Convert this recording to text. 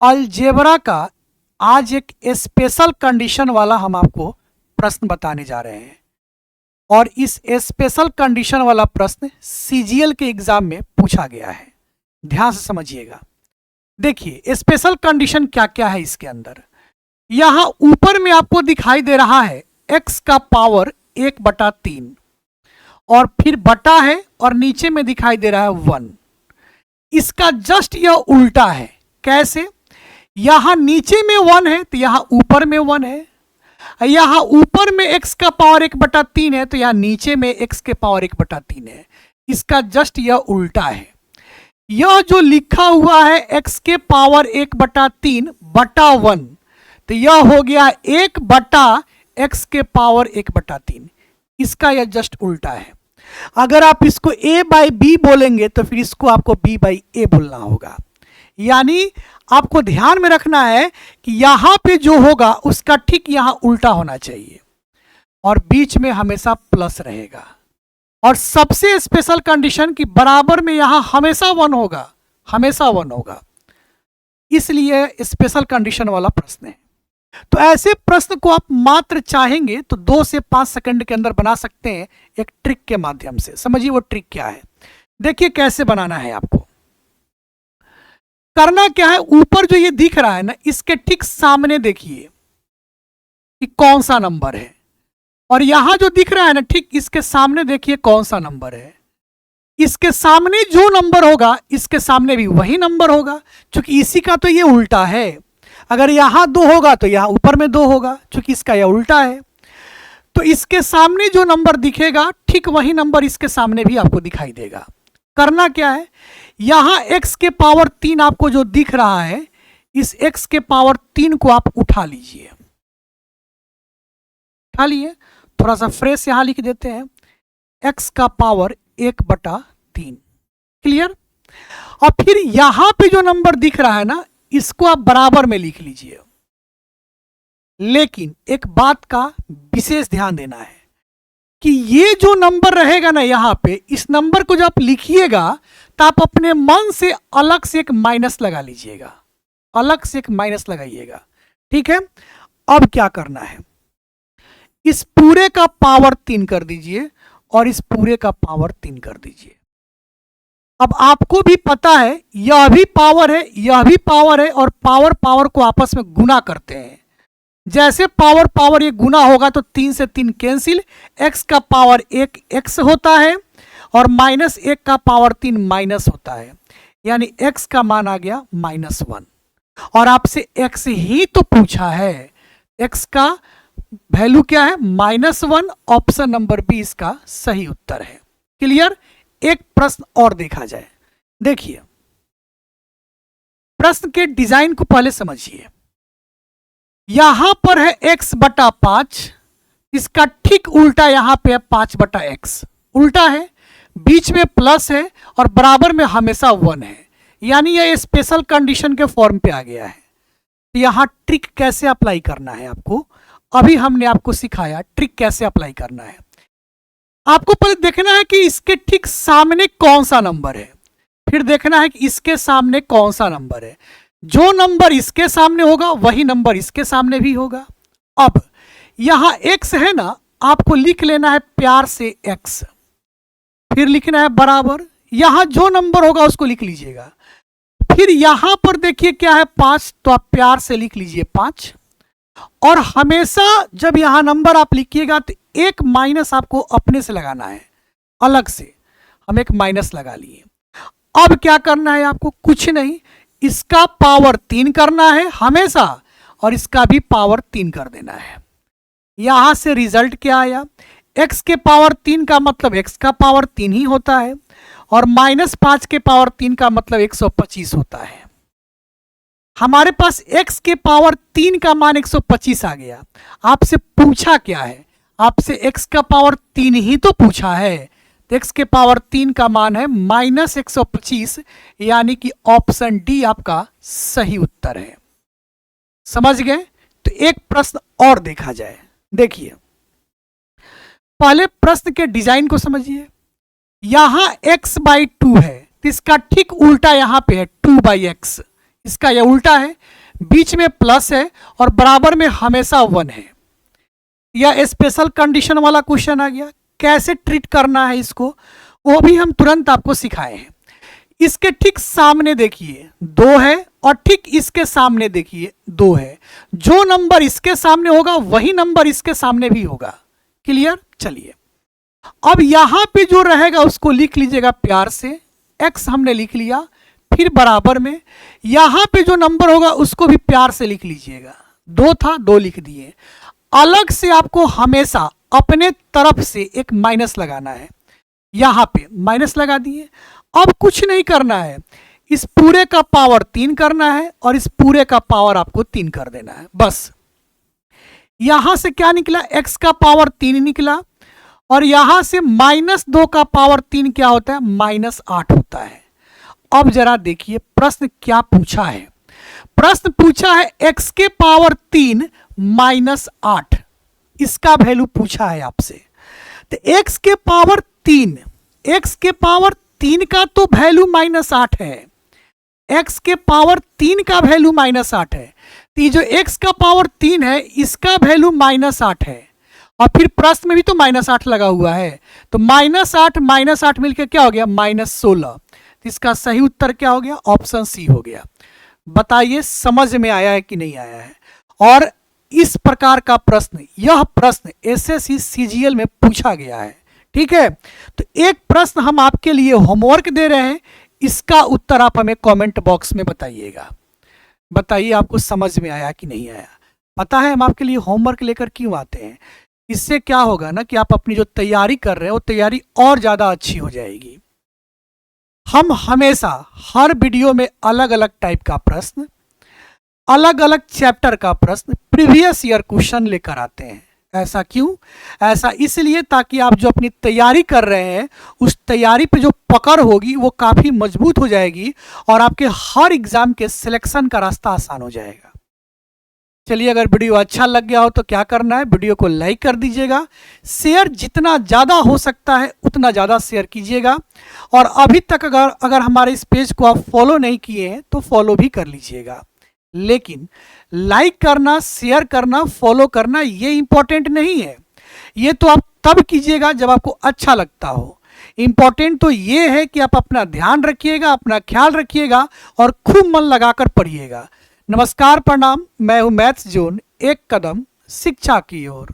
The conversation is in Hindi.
अलजेब्रा का आज एक स्पेशल कंडीशन वाला हम आपको प्रश्न बताने जा रहे हैं और इस स्पेशल कंडीशन वाला प्रश्न सीजीएल के एग्जाम में पूछा गया है। ध्यान से समझिएगा। देखिए स्पेशल कंडीशन क्या क्या है इसके अंदर। यहां ऊपर में आपको दिखाई दे रहा है x का पावर 1/3 और फिर बटा है और नीचे में दिखाई दे रहा है 1। इसका जस्ट यह उल्टा है। कैसे? यहां नीचे में 1 है तो यहां ऊपर में 1 है। यहां ऊपर में x का पावर 1/3 है तो यहां नीचे में x के पावर 1/3 है। इसका जस्ट यह उल्टा है। यह जो लिखा हुआ है x के पावर 1/3 बटा 1 तो यह हो गया 1 बटा x के पावर 1/3। इसका यह जस्ट उल्टा है। अगर आप इसको a बाई बी बोलेंगे तो फिर इसको आपको b बाई ए बोलना होगा। यानी आपको ध्यान में रखना है कि यहां पे जो होगा उसका ठीक यहां उल्टा होना चाहिए और बीच में हमेशा प्लस रहेगा। और सबसे स्पेशल कंडीशन कि बराबर में यहां हमेशा 1 होगा, हमेशा 1 होगा। इसलिए स्पेशल कंडीशन वाला प्रश्न है। तो ऐसे प्रश्न को आप मात्र चाहेंगे तो 2 से 5 सेकंड के अंदर बना सकते हैं एक ट्रिक के माध्यम से। समझिए वो ट्रिक क्या है। देखिए कैसे बनाना है आपको। करना क्या है, ऊपर जो ये दिख रहा है ना इसके ठीक सामने देखिए कि कौन सा नंबर है और यहां जो दिख रहा है ना ठीक इसके सामने देखिए कौन सा नंबर है। इसके सामने जो नंबर होगा इसके सामने भी वही नंबर होगा, क्योंकि इसी का तो ये उल्टा है। अगर यहां 2 होगा तो यहां ऊपर में 2 होगा, क्योंकि इसका यह उल्टा है। तो इसके सामने जो नंबर दिखेगा ठीक वही नंबर इसके सामने भी आपको दिखाई देगा। करना क्या है, यहां x के पावर 3 आपको जो दिख रहा है इस x के पावर 3 को आप उठा लीजिए। उठा लिए, थोड़ा सा फ्रेश यहां लिख देते हैं x का पावर 1/3। क्लियर? और फिर यहां पे जो नंबर दिख रहा है ना इसको आप बराबर में लिख लीजिए। लेकिन एक बात का विशेष ध्यान देना है कि ये जो नंबर रहेगा ना यहां पे, इस नंबर को जब आप लिखिएगा तो आप अपने मन से अलग से एक माइनस लगा लीजिएगा, अलग से एक माइनस लगाइएगा। ठीक है? अब क्या करना है, इस पूरे का पावर 3 कर दीजिए और इस पूरे का पावर 3 कर दीजिए। अब आपको भी पता है यह भी पावर है, यह भी पावर है और पावर पावर को आपस में गुना करते हैं। जैसे पावर पावर ये गुना होगा तो 3 से 3 कैंसिल, x का पावर 1 x होता है और -1 का पावर 3 माइनस होता है। यानी x का मान आ गया -1 और आपसे x ही तो पूछा है। x का वैल्यू क्या है? -1। ऑप्शन नंबर बी इसका सही उत्तर है। क्लियर? एक प्रश्न और देखा जाए। देखिए प्रश्न के डिजाइन को पहले समझिए। यहां पर है x/5, इसका ठीक उल्टा यहां पे है 5/x। उल्टा है, बीच में प्लस है और बराबर में हमेशा 1 है। यानी यह स्पेशल कंडीशन के फॉर्म पे आ गया है। तो यहां ट्रिक कैसे अप्लाई करना है आपको, अभी हमने आपको सिखाया ट्रिक कैसे अप्लाई करना है। आपको पहले देखना है कि इसके ठीक सामने कौन सा नंबर है, फिर देखना है कि इसके सामने कौन सा नंबर है। जो नंबर इसके सामने होगा वही नंबर इसके सामने भी होगा। अब यहां x है ना, आपको लिख लेना है प्यार से x, फिर लिखना है बराबर, यहां जो नंबर होगा उसको लिख लीजिएगा। फिर यहां पर देखिए क्या है 5, तो आप प्यार से लिख लीजिए 5। और हमेशा जब यहां नंबर आप लिखिएगा तो एक माइनस आपको अपने से लगाना है, अलग से। हम एक माइनस लगा लिए। अब क्या करना है आपको? कुछ नहीं, इसका पावर 3 करना है हमेशा और इसका भी पावर 3 कर देना है। यहां से रिजल्ट क्या आया? x के पावर 3 का मतलब x का पावर 3 ही होता है और -5 के पावर 3 का मतलब 125 होता है। हमारे पास x के पावर 3 का मान 125 आ गया। आपसे पूछा क्या है? आपसे x का पावर 3 ही तो पूछा है। तो x के पावर 3 का मान है -125, यानी कि ऑप्शन डी आपका सही उत्तर है। समझ गए? तो एक प्रश्न और देखा जाए। देखिए पहले प्रश्न के डिजाइन को समझिए। यहां x/2 है तो इसका ठीक उल्टा यहां पे है 2/x, इसका यह उल्टा है, बीच में प्लस है और बराबर में हमेशा 1 है। यह स्पेशल कंडीशन वाला क्वेश्चन आ गया। कैसे ट्रीट करना है इसको वो भी हम तुरंत आपको सिखाए हैं। इसके ठीक सामने देखिए 2 है और ठीक इसके सामने देखिए 2 है। जो नंबर इसके सामने होगा वही नंबर इसके सामने भी होगा। क्लियर? चलिए अब यहां पे जो रहेगा उसको लिख लीजिएगा प्यार से। x हमने लिख लिया, फिर बराबर में यहां पे जो नंबर होगा उसको भी प्यार से लिख लीजिएगा। 2 था, 2 लिख दिए। अलग से आपको हमेशा अपने तरफ से एक माइनस लगाना है। यहां पे माइनस लगा दिए। अब कुछ नहीं करना है, इस पूरे का पावर 3 करना है और इस पूरे का पावर आपको 3 कर देना है बस। यहां से क्या निकला? x का पावर 3 निकला और यहां से -2 का पावर 3 क्या होता है? -8 होता है। अब जरा देखिए प्रश्न क्या पूछा है। प्रश्न पूछा है x के पावर 3 -8, इसका वैल्यू पूछा है आपसे। तो x के पावर 3, x के पावर 3 का तो वैल्यू -8 है। x के पावर 3 का वैल्यू -8 है। तो ये जो x का पावर 3 है इसका वैल्यू -8 है और फिर प्रश्न में भी तो -8 लगा हुआ है। तो -8 मिलकर क्या हो गया? -16। तो इसका सही उत्तर क्या हो गया? ऑप्शन सी हो गया। बताइए समझ में आया है कि नहीं आया है? और इस प्रकार का प्रश्न, यह प्रश्न एसएससी सीजीएल में पूछा गया है। ठीक है, तो एक प्रश्न हम आपके लिए होमवर्क दे रहे हैं, इसका उत्तर आप हमें कमेंट बॉक्स में बताइएगा। बताइए आपको समझ में आया कि नहीं आया? पता है हम आपके लिए होमवर्क लेकर क्यों आते हैं? इससे क्या होगा ना कि आप अपनी जो तैयारी कर रहे हैं वो तैयारी और ज्यादा अच्छी हो जाएगी। हम हमेशा हर वीडियो में अलग अलग टाइप का प्रश्न, अलग अलग चैप्टर का प्रश्न, प्रीवियस ईयर क्वेश्चन लेकर आते हैं। ऐसा क्यों? ऐसा इसलिए ताकि आप जो अपनी तैयारी कर रहे हैं उस तैयारी पे जो पकड़ होगी वो काफी मजबूत हो जाएगी और आपके हर एग्जाम के सिलेक्शन का रास्ता आसान हो जाएगा। चलिए, अगर वीडियो अच्छा लग गया हो तो क्या करना है? वीडियो को लाइक कर दीजिएगा, शेयर जितना ज़्यादा हो सकता है उतना ज़्यादा शेयर कीजिएगा और अभी तक अगर हमारे इस पेज को आप फॉलो नहीं किए हैं तो फॉलो भी कर लीजिएगा। लेकिन लाइक करना, शेयर करना, फॉलो करना ये इंपॉर्टेंट नहीं है। ये तो आप तब कीजिएगा जब आपको अच्छा लगता हो। इंपॉर्टेंट तो ये है कि आप अपना ध्यान रखिएगा, अपना ख्याल रखिएगा और खूब मन लगाकर पढ़िएगा। नमस्कार, प्रणाम। मैं हूं मैथ्स जोन, एक कदम शिक्षा की ओर।